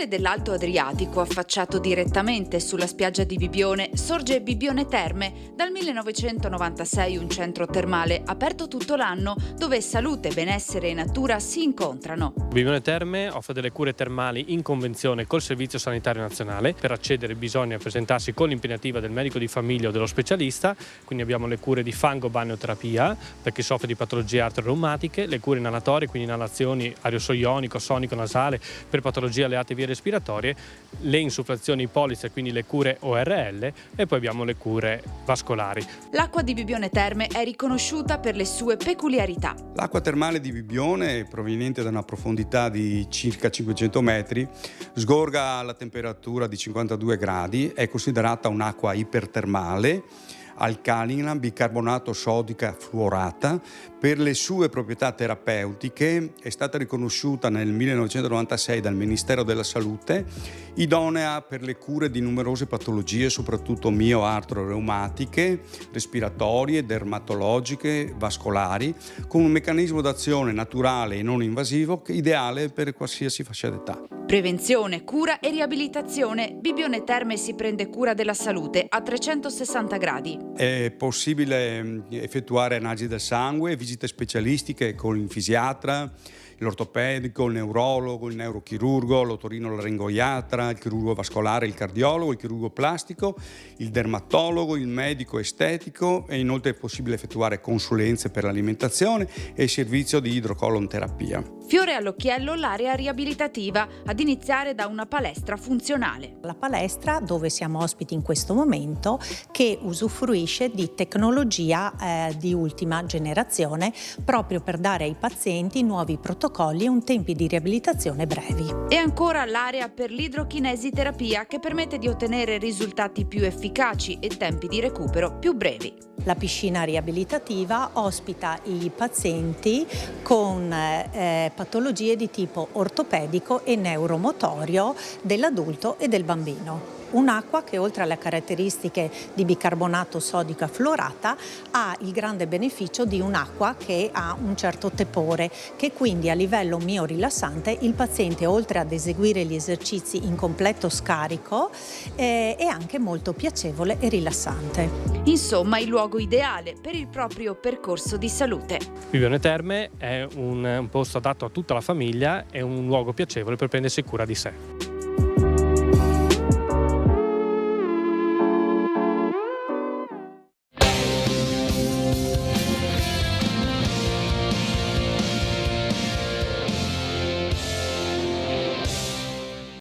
mare dell'Alto Adriatico, affacciato direttamente sulla spiaggia di Bibione, sorge Bibione Terme, dal 1996 un centro termale aperto tutto l'anno dove salute, benessere e natura si incontrano. Bibione Terme offre delle cure termali in convenzione col Servizio Sanitario Nazionale. Per accedere bisogna presentarsi con l'impegnativa del medico di famiglia o dello specialista, quindi abbiamo le cure di fango-balneoterapia per chi soffre di patologie arterioreumatiche, le cure inalatorie, quindi inalazioni aerosolionico, sonico, nasale per patologie alleate vie respiratorie, le insufflazioni ipolize, quindi le cure ORL, e poi abbiamo le cure vascolari. L'acqua di Bibione Terme è riconosciuta per le sue peculiarità. L'acqua termale di Bibione, proveniente da una profondità di circa 500 metri, sgorga alla temperatura di 52 gradi, è considerata un'acqua ipertermale, alcalina, bicarbonato sodica fluorata. Per le sue proprietà terapeutiche è stata riconosciuta nel 1996 dal Ministero della Salute idonea per le cure di numerose patologie, soprattutto mioartro-reumatiche, respiratorie, dermatologiche, vascolari, con un meccanismo d'azione naturale e non invasivo ideale per qualsiasi fascia d'età. Prevenzione, cura e riabilitazione. Bibione Terme si prende cura della salute a 360 gradi. È possibile effettuare analisi del sangue, visite specialistiche con il fisiatra, l'ortopedico, il neurologo, il neurochirurgo, l'otorinolaringoiatra, il chirurgo vascolare, il cardiologo, il chirurgo plastico, il dermatologo, il medico estetico, e inoltre è possibile effettuare consulenze per l'alimentazione e il servizio di idrocolonterapia. Fiore all'occhiello l'area riabilitativa, ad iniziare da una palestra funzionale. La palestra dove siamo ospiti in questo momento, che usufruisce di tecnologia di ultima generazione proprio per dare ai pazienti nuovi protocolli e un tempi di riabilitazione brevi. E ancora l'area per l'idrochinesiterapia, che permette di ottenere risultati più efficaci e tempi di recupero più brevi. La piscina riabilitativa ospita i pazienti con patologie di tipo ortopedico e neuromotorio dell'adulto e del bambino. Un'acqua che, oltre alle caratteristiche di bicarbonato sodica fluorata, ha il grande beneficio di un'acqua che ha un certo tepore, che quindi a livello miorilassante il paziente, oltre ad eseguire gli esercizi in completo scarico, è anche molto piacevole e rilassante. Insomma, il luogo ideale per il proprio percorso di salute. Bibione Terme è un posto adatto a tutta la famiglia, è un luogo piacevole per prendersi cura di sé.